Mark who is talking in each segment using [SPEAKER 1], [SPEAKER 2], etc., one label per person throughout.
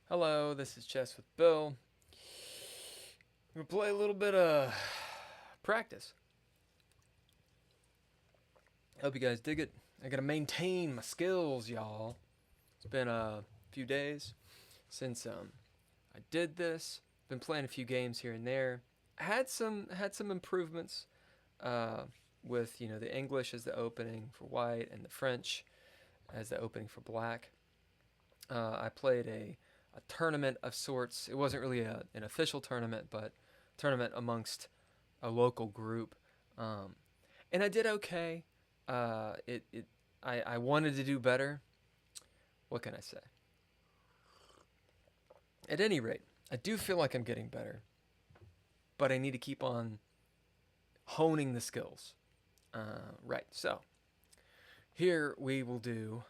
[SPEAKER 1] Hello, this is Chess with Bill. We're gonna play a little bit of practice. Hope you guys dig it. I gotta maintain my skills, y'all. It's been a few days since I did this. Been playing a few games here and there. Had some improvements uh, with the English as the opening for white and the French as the opening for black. I played a tournament of sorts. It wasn't really an official tournament, but tournament amongst a local group, um, and I did okay. I wanted to do better. What can I say? At any rate, I do feel like I'm getting better, but I need to keep on honing the skills. Right. So here we will do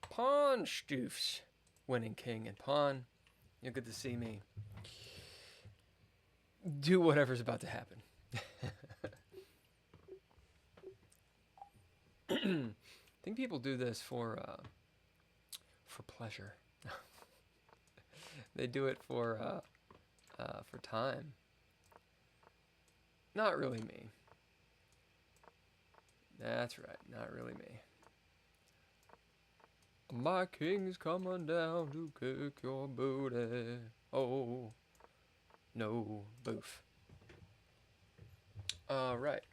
[SPEAKER 1] pawn stoofs, winning king and pawn. You'll get to see me do whatever's about to happen. I think people do this for pleasure. They do it for time. Not really me. That's right, not really me. My king's coming down to kick your booty. Oh, no, boof. Right.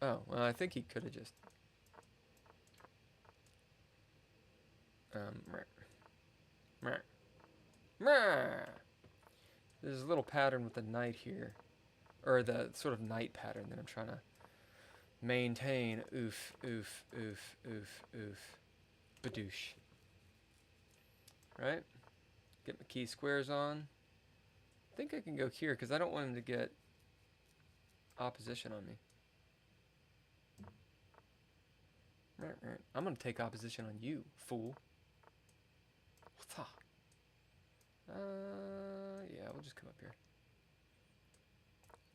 [SPEAKER 1] Oh, well, I think he could have just. Meh, meh, meh. There's a little pattern with the knight here, or the sort of knight pattern that I'm trying to maintain. Oof, oof, oof, oof, oof. Badoosh. Right? Get my key squares on. I think I can go here because I don't want him to get opposition on me. I'm going to take opposition on you, fool. Yeah, we'll just come up here.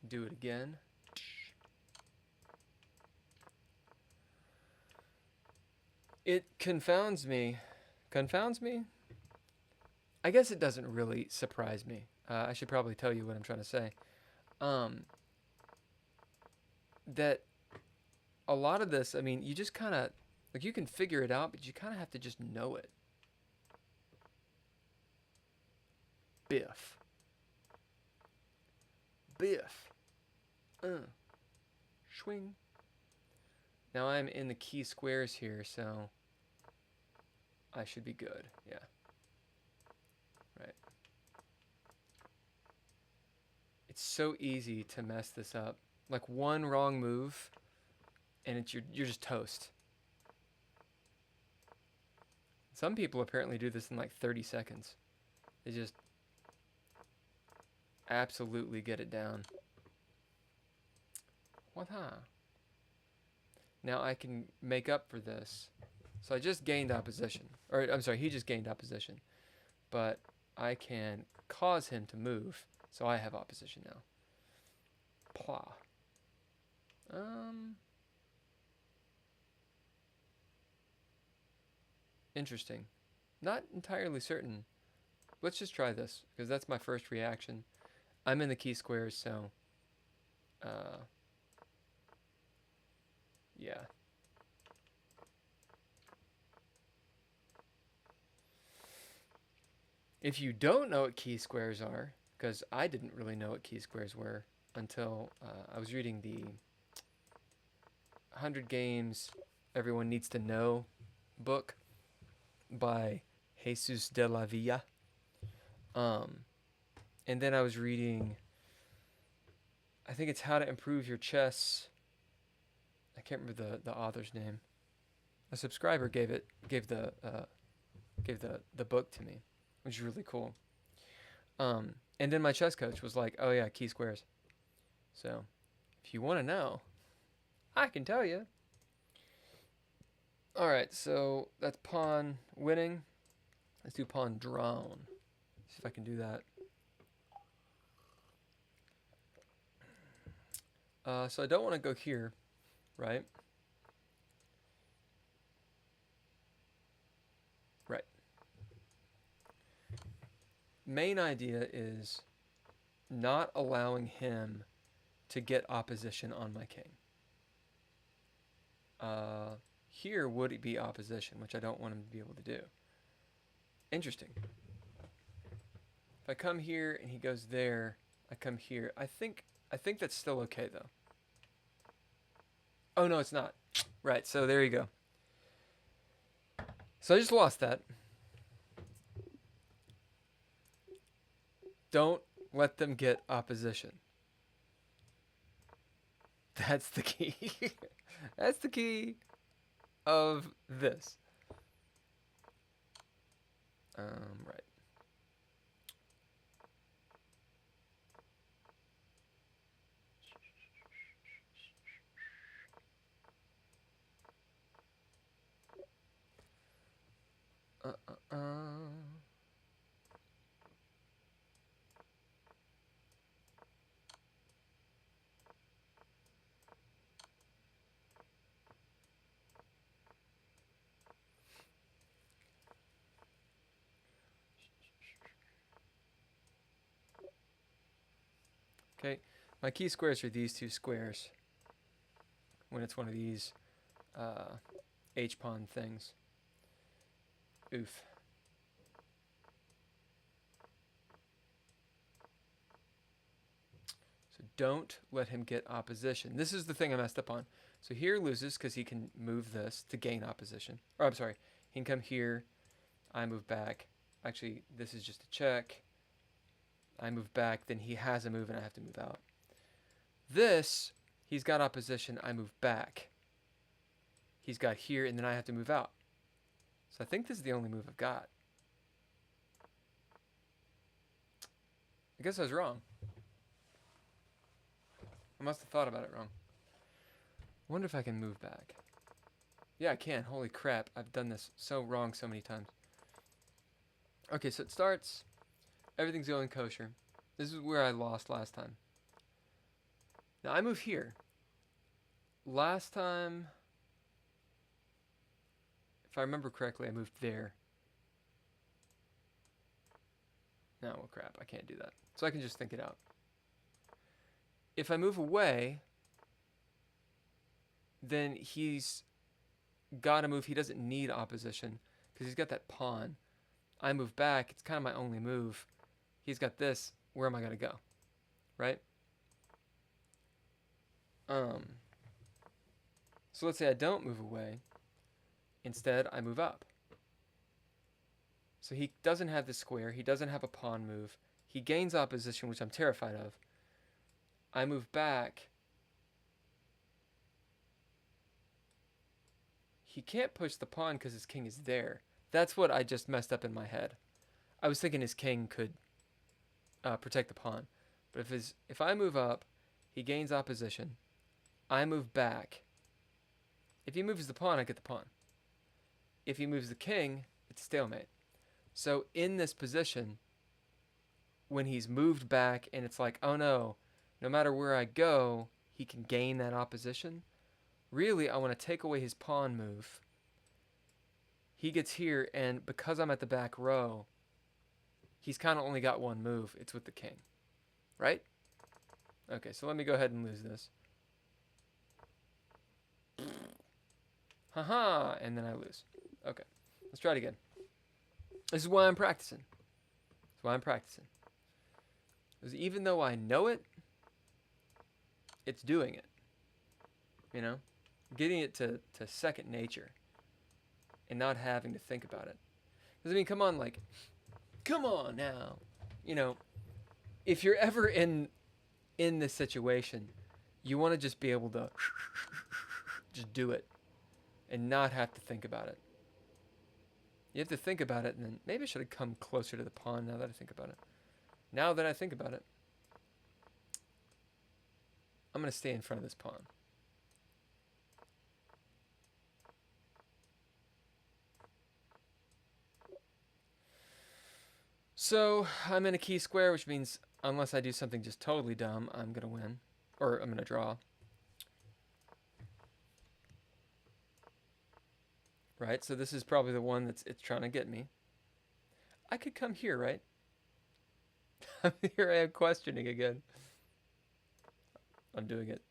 [SPEAKER 1] Do it again. It confounds me. Confounds me? I guess it doesn't really surprise me. I should probably tell you what I'm trying to say. That a lot of this, I mean, you just kind of, like, you can figure it out, but you kind of have to just know it. Biff. Biff. Swing. Now I'm in the key squares here, so I should be good. Yeah. Right. It's so easy to mess this up. Like one wrong move, and you're just toast. Some people apparently do this in like 30 seconds. They just absolutely get it down. What, huh? Now I can make up for this. So I just gained opposition. Or, I'm sorry, he just gained opposition. But I can cause him to move, so I have opposition now. Plah. Interesting. Not entirely certain. Let's just try this, because that's my first reaction. I'm in the key squares, so yeah. If you don't know what key squares are, because I didn't really know what key squares were until I was reading the 100 Games Everyone Needs to Know book by Jesus de la Villa. And then I was reading, I think it's How to Improve Your Chess. I can't remember the author's name. A subscriber gave the book to me, which is really cool. And then my chess coach was like, "Oh yeah, key squares." So, if you want to know, I can tell you. All right, so that's pawn winning. Let's do pawn drawn. See if I can do that. So I don't want to go here, right? main idea is not allowing him to get opposition on my king. Here would it be opposition, which I don't want him to be able to do. Interesting. If I come here and he goes there, I come here. I think that's still okay though. Oh no, it's not. Right, so there you go. So I just lost that. Don't let them get opposition. That's the key. That's the key of this. Right. Okay, my key squares are these two squares when it's one of these H-pawn things. Oof. So don't let him get opposition. This is the thing I messed up on. So here loses because he can move this to gain opposition. Or I'm sorry, he can come here. I move back. Actually, this is just a check. I move back, then he has a move and I have to move out. This, he's got opposition, I move back. He's got here, and then I have to move out. So I think this is the only move I've got. I guess I was wrong. I must have thought about it wrong. I wonder if I can move back. Yeah, I can. Holy crap, I've done this so wrong so many times. Okay, so it starts. Everything's going kosher. This is where I lost last time. Now I move here. Last time, if I remember correctly, I moved there. No, well, crap, I can't do that. So I can just think it out. If I move away, then he's got to move. He doesn't need opposition because he's got that pawn. I move back. It's kind of my only move. He's got this. Where am I going to go? Right? So let's say I don't move away. Instead, I move up. So he doesn't have this square. He doesn't have a pawn move. He gains opposition, which I'm terrified of. I move back. He can't push the pawn because his king is there. That's what I just messed up in my head. I was thinking his king could protect the pawn. But if I move up, he gains opposition. I move back. If he moves the pawn, I get the pawn. If he moves the king, it's stalemate. So in this position, when he's moved back and it's like, oh no, no matter where I go, he can gain that opposition. Really, I want to take away his pawn move. He gets here, and because I'm at the back row, he's kind of only got one move. It's with the king. Right? Okay, so let me go ahead and lose this. Haha, and then I lose. Okay, let's try it again. This is why I'm practicing. That's why I'm practicing. Because even though I know it, it's doing it. You know? Getting it to second nature. And not having to think about it. Because, I mean, come on, like, come on now. You know, if you're ever in this situation, you want to just be able to just do it. And not have to think about it. You have to think about it, and then maybe I should have come closer to the pawn now that I think about it. Now that I think about it, I'm going to stay in front of this pawn. So I'm in a key square, which means unless I do something just totally dumb, I'm going to win. Or I'm going to draw. Right, so this is probably the one it's trying to get me. I could come here, right? Here I am questioning again. I'm doing it.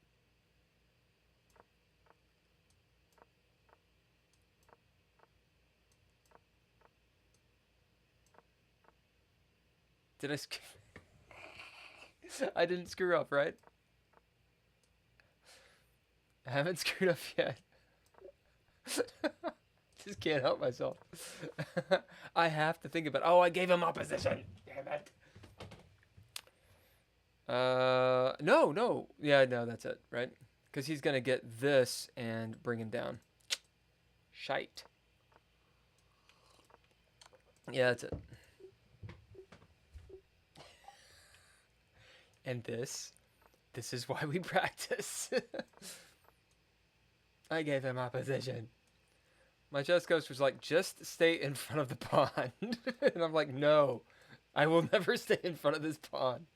[SPEAKER 1] Did I I didn't screw up, right? I haven't screwed up yet. Just can't help myself. I have to think about. Oh, I gave him opposition. Damn it. No. Yeah, no, that's it, right? Because he's gonna get this and bring him down. Shite. Yeah, that's it. And this is why we practice. I gave him opposition. My chess coach was like, just stay in front of the pawn. And I'm like, no, I will never stay in front of this pawn.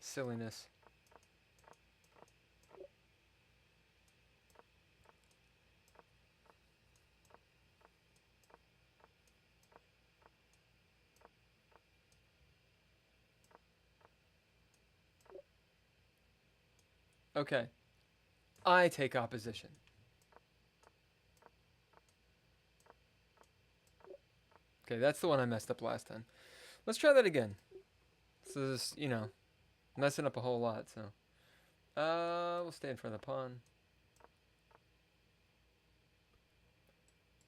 [SPEAKER 1] Silliness. Okay. I take opposition. Okay, that's the one I messed up last time. Let's try that again. So this, messing up a whole lot, so. We'll stay in front of the pawn.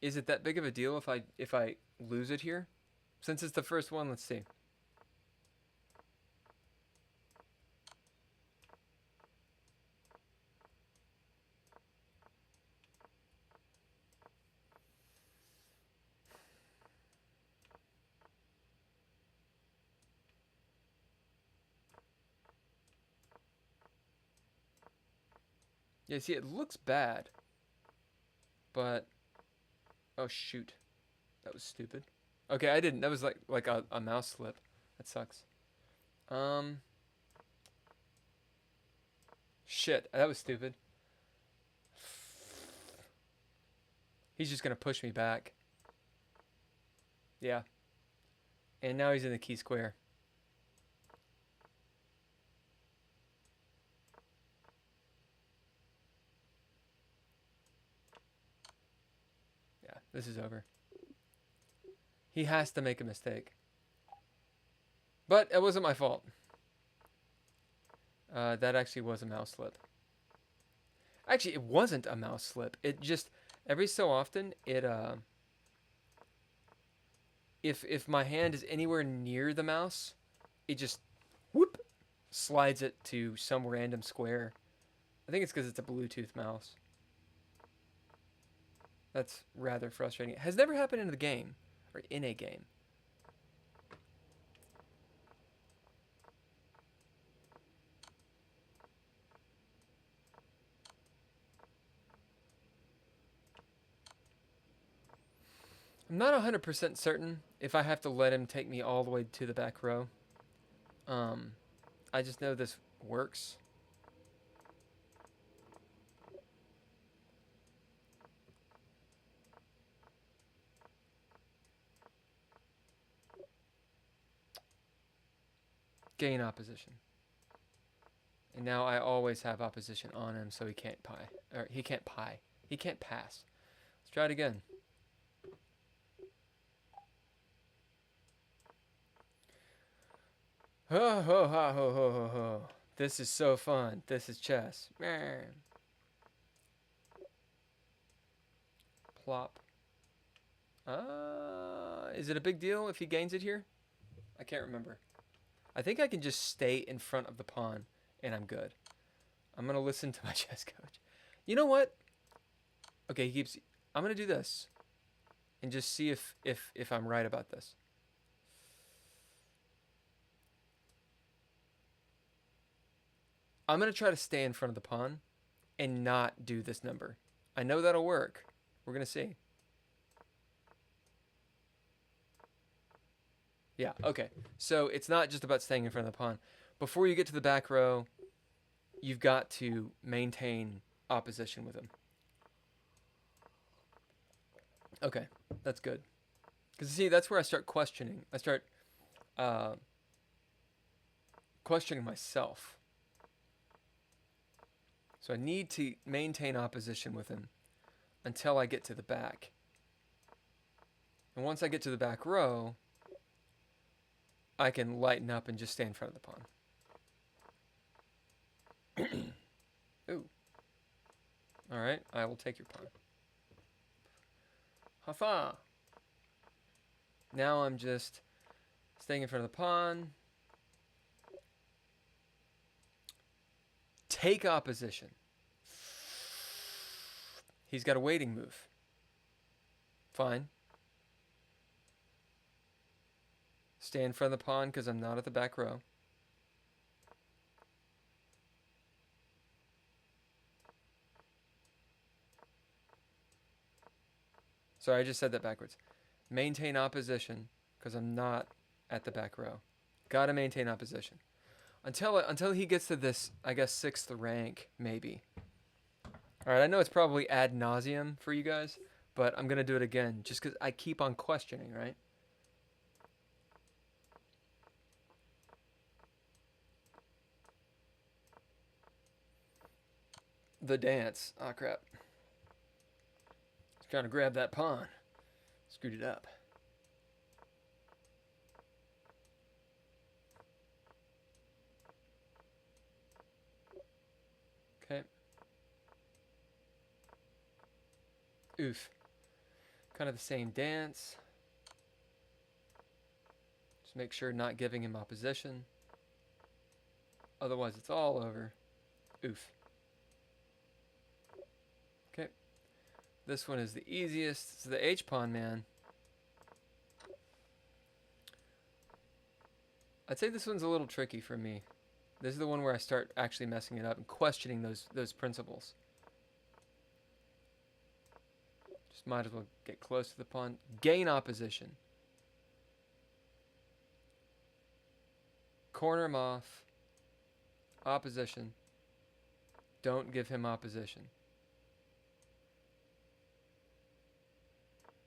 [SPEAKER 1] Is it that big of a deal if I lose it here? Since it's the first one, let's see. Yeah, see, it looks bad. But, oh shoot. That was stupid. Okay, I didn't. That was like a mouse slip. That sucks. Shit, that was stupid. He's just gonna push me back. Yeah. And now he's in the key square. Yeah, this is over. He has to make a mistake. But it wasn't my fault. That actually was a mouse slip. Actually, it wasn't a mouse slip. It just, every so often, it, if my hand is anywhere near the mouse, it just, whoop, slides it to some random square. I think it's because it's a Bluetooth mouse. That's rather frustrating. It has never happened in the game, or in a game. I'm not 100% certain if I have to let him take me all the way to the back row. I just know this works. Gain opposition. And now I always have opposition on him, so he can't pie. Or he can't pie. He can't pass. Let's try it again. Ho ho ho ho ho ho ho. This is so fun. This is chess. Plop. Is it a big deal if he gains it here? I can't remember. I think I can just stay in front of the pawn and I'm good. I'm gonna listen to my chess coach. You know what? Okay, I'm gonna do this and just see if I'm right about this. I'm gonna try to stay in front of the pawn and not do this number. I know that'll work. We're gonna see. Yeah, okay. So it's not just about staying in front of the pawn. Before you get to the back row, you've got to maintain opposition with him. Okay, that's good. Because, see, that's where I start questioning. I start questioning myself. So I need to maintain opposition with him until I get to the back. And once I get to the back row, I can lighten up and just stay in front of the pawn. Ooh. Alright, I will take your pawn. Ha-fa! Now I'm just staying in front of the pawn. Take opposition. He's got a waiting move. Fine. Stay in front of the pawn because I'm not at the back row. Sorry, I just said that backwards. Maintain opposition because I'm not at the back row. Gotta maintain opposition. Until he gets to this, I guess, 6th rank, maybe. Alright, I know it's probably ad nauseum for you guys, but I'm going to do it again just because I keep on questioning, right? The dance. Ah, crap. He's trying to grab that pawn. Screwed it up. Okay. Oof. Kind of the same dance. Just make sure not giving him opposition. Otherwise it's all over. Oof. Okay. This one is the easiest. It's the H-pawn, man. I'd say this one's a little tricky for me. This is the one where I start actually messing it up and questioning those principles. Just might as well get close to the pawn. Gain opposition. Corner him off. Opposition. Don't give him opposition.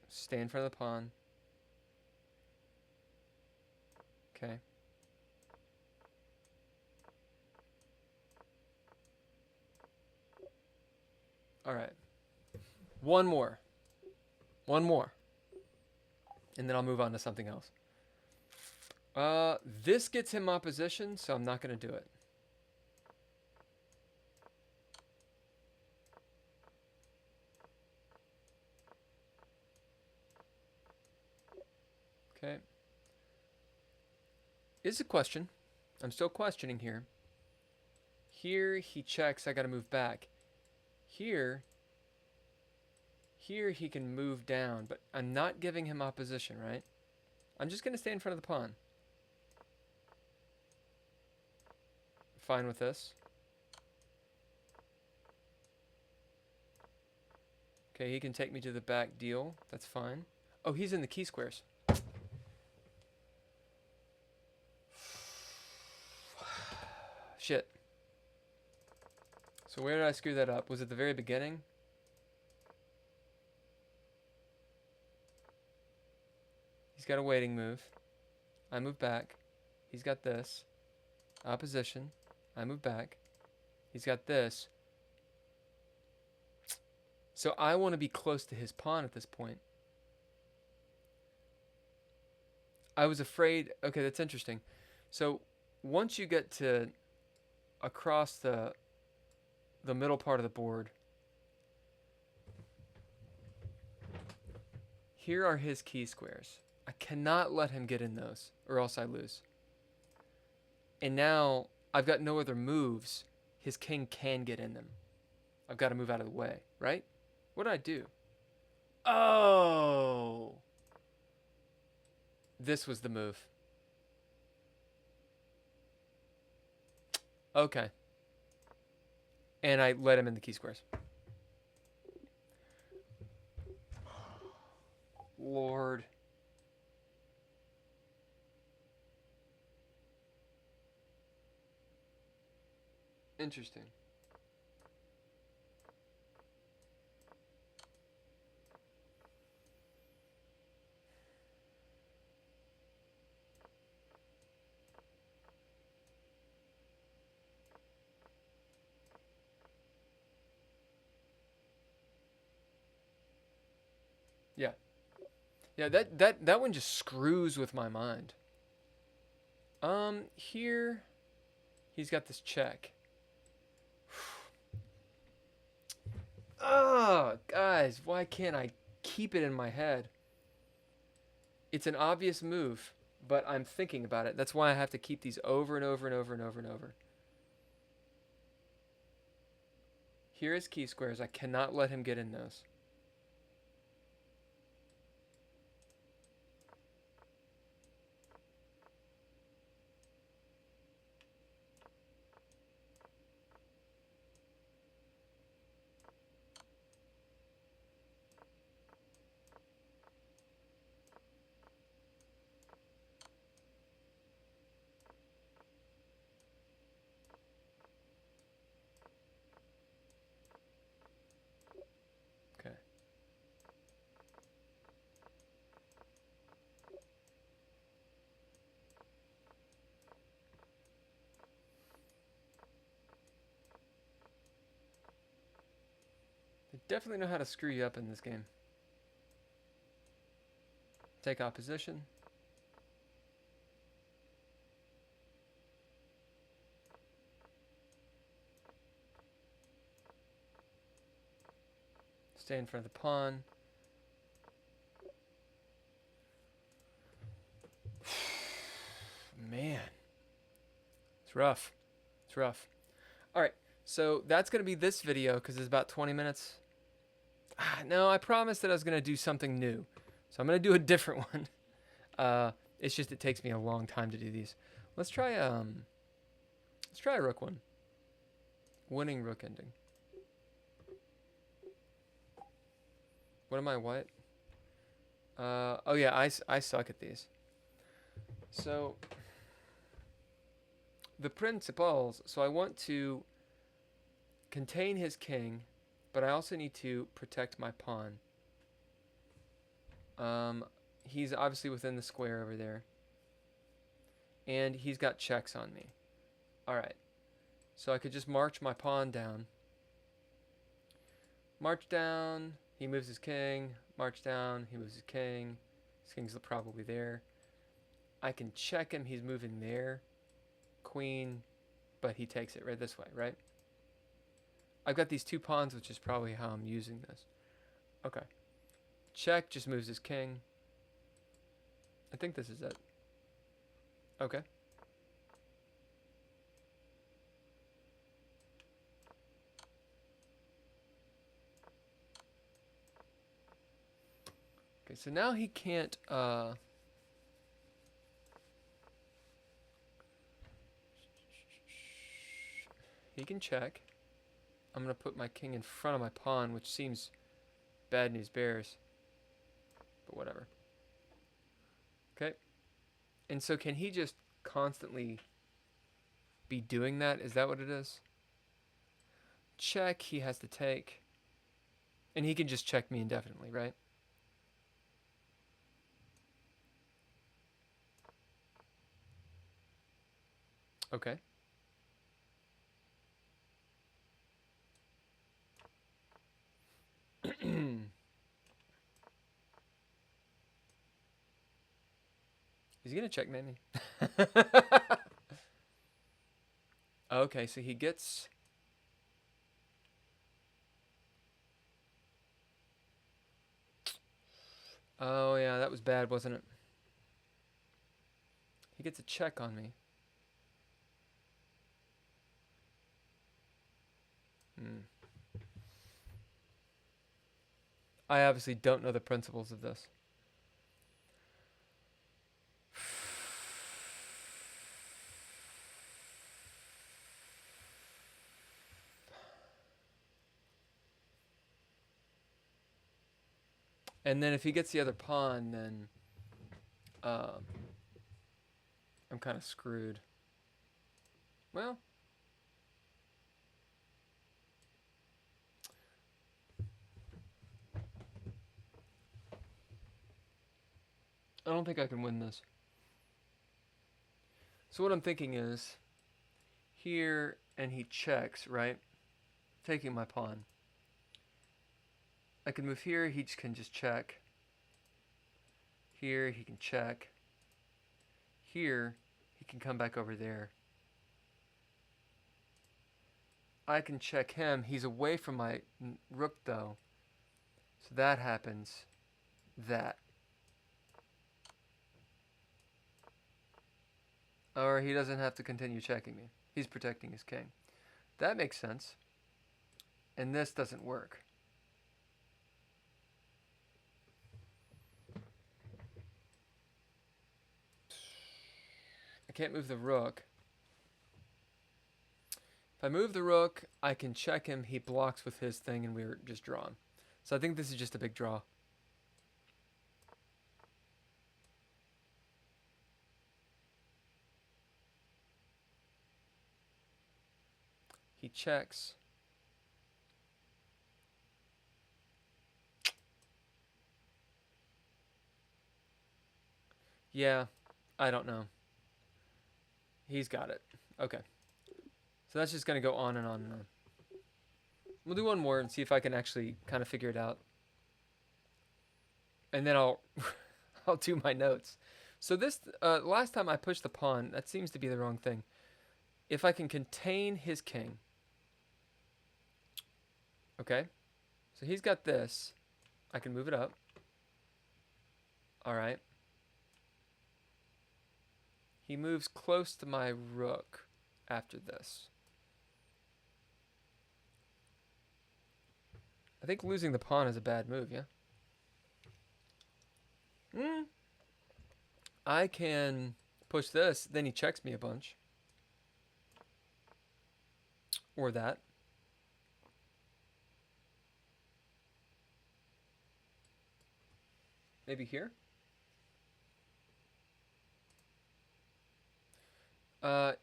[SPEAKER 1] Stay in front of the pawn. Okay. Alright. One more. One more. And then I'll move on to something else. This gets him opposition, so I'm not going to do it. Okay. Is a question. I'm still questioning here. Here he checks, I got to move back. Here he can move down, but I'm not giving him opposition, right? I'm just going to stay in front of the pawn. Fine with this. Okay, he can take me to the back deal. That's fine. Oh, he's in the key squares. Shit. So where did I screw that up? Was it the very beginning? He's got a waiting move. I move back. He's got this. Opposition. I move back. He's got this. So I want to be close to his pawn at this point. I was afraid... Okay, that's interesting. So once you get to across the middle part of the board, here are his key squares. I cannot let him get in those, or else I lose. And now I've got no other moves. His king can get in them. I've got to move out of the way, right? What did I do? Oh! This was the move. Okay. And I let him in the key squares. Lord. Interesting. Yeah. Yeah, that one just screws with my mind. Here he's got this check. Oh, guys, why can't I keep it in my head? It's an obvious move, but I'm thinking about it. That's why I have to keep these over and over and over and over and over. Here is key squares. I cannot let him get in those. Okay. They definitely know how to screw you up in this game. Take opposition. Stay in front of the pawn. Man. It's rough. It's rough. Alright, so that's going to be this video because it's about 20 minutes. No, I promised that I was going to do something new. So I'm going to do a different one. It's just it takes me a long time to do these. Let's try a rook one. Winning rook ending. What am I, what? Oh yeah, I suck at these. So, the principles, so I want to contain his king, but I also need to protect my pawn. He's obviously within the square over there. And he's got checks on me. Alright. So I could just march my pawn down. March down. He moves his king. March down. He moves his king. His king's probably there. I can check him. He's moving there. Queen. But he takes it right this way, right? I've got these two pawns, which is probably how I'm using this. Okay. Check just moves his king. I think this is it. Okay. Okay, so now he can't, he can check. I'm going to put my king in front of my pawn, which seems bad news bears. But whatever. Okay. And so can he just constantly be doing that? Is that what it is? Check, he has to take. And he can just check me indefinitely, right? Okay. Is he gonna checkmate me? Okay, so he gets... Oh yeah, that was bad, wasn't it? He gets a check on me. I obviously don't know the principles of this. And then if he gets the other pawn, then I'm kind of screwed. Well, I don't think I can win this. So what I'm thinking is, here, and he checks, right? Taking my pawn. I can move here, he can just check. Here, he can check. Here, he can come back over there. I can check him. He's away from my rook, though. So that happens. That. Or he doesn't have to continue checking me. He's protecting his king. That makes sense. And this doesn't work. I can't move the rook. If I move the rook, I can check him. He blocks with his thing, and we're just drawn. So I think this is just a big draw. He checks. Yeah, I don't know. He's got it. Okay. So that's just going to go on and on and on. We'll do one more and see if I can actually kind of figure it out. And then I'll I'll do my notes. So this last time I pushed the pawn, that seems to be the wrong thing. If I can contain his king. Okay. So he's got this. I can move it up. All right. He moves close to my rook after this. I think losing the pawn is a bad move, yeah? I can push this, then he checks me a bunch. Or that. Maybe here?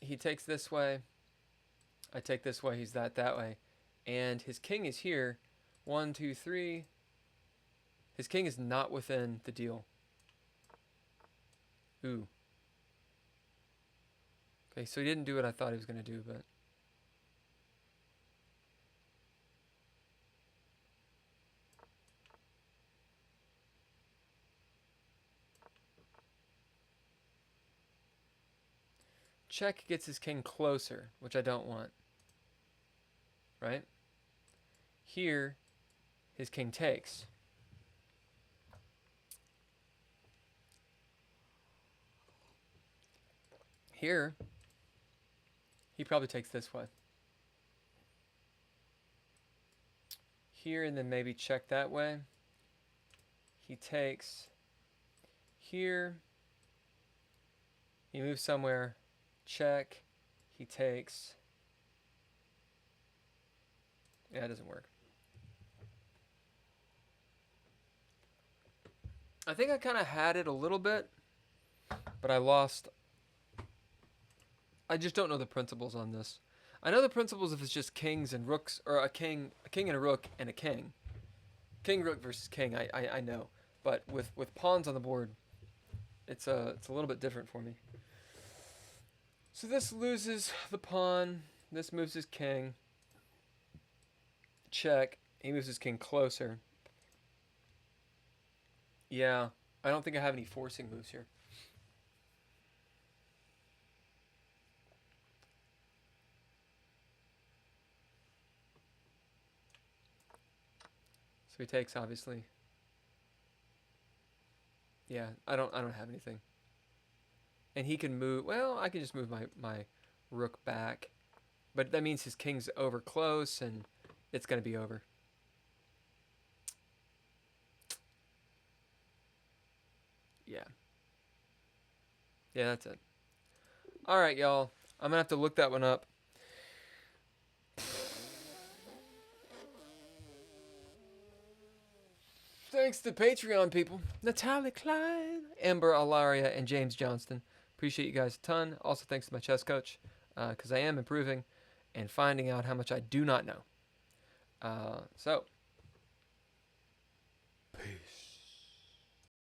[SPEAKER 1] He takes this way. I take this way, he's that way. And his king is here. 1, 2, 3. His king is not within the deal. Ooh. Okay, so he didn't do what I thought he was going to do, but... Check gets his king closer, which I don't want. Right? Here, his king takes. Here, he probably takes this way. Here, and then maybe check that way. He takes. Here, he moves somewhere. Check. He takes. Yeah, it doesn't work. I think I kind of had it a little bit, but I lost. I just don't know the principles on this. I know the principles if it's just kings and rooks, or a king and a rook and a king. King, rook versus king, I know. But with pawns on the board, it's a little bit different for me. So this loses the pawn. This moves his king. Check. He moves his king closer. Yeah, I don't think I have any forcing moves here. So he takes, obviously. Yeah, I don't have anything. And he can move. Well, I can just move my rook back, but that means his king's over close, and it's gonna be over. Yeah. Yeah, that's it. All right, y'all. I'm gonna have to look that one up. Thanks to Patreon people. Natalia Cline, Ember Ellaria, and James Johnston. Appreciate you guys a ton. Also, thanks to my chess coach, because I am improving and finding out how much I do not know. So,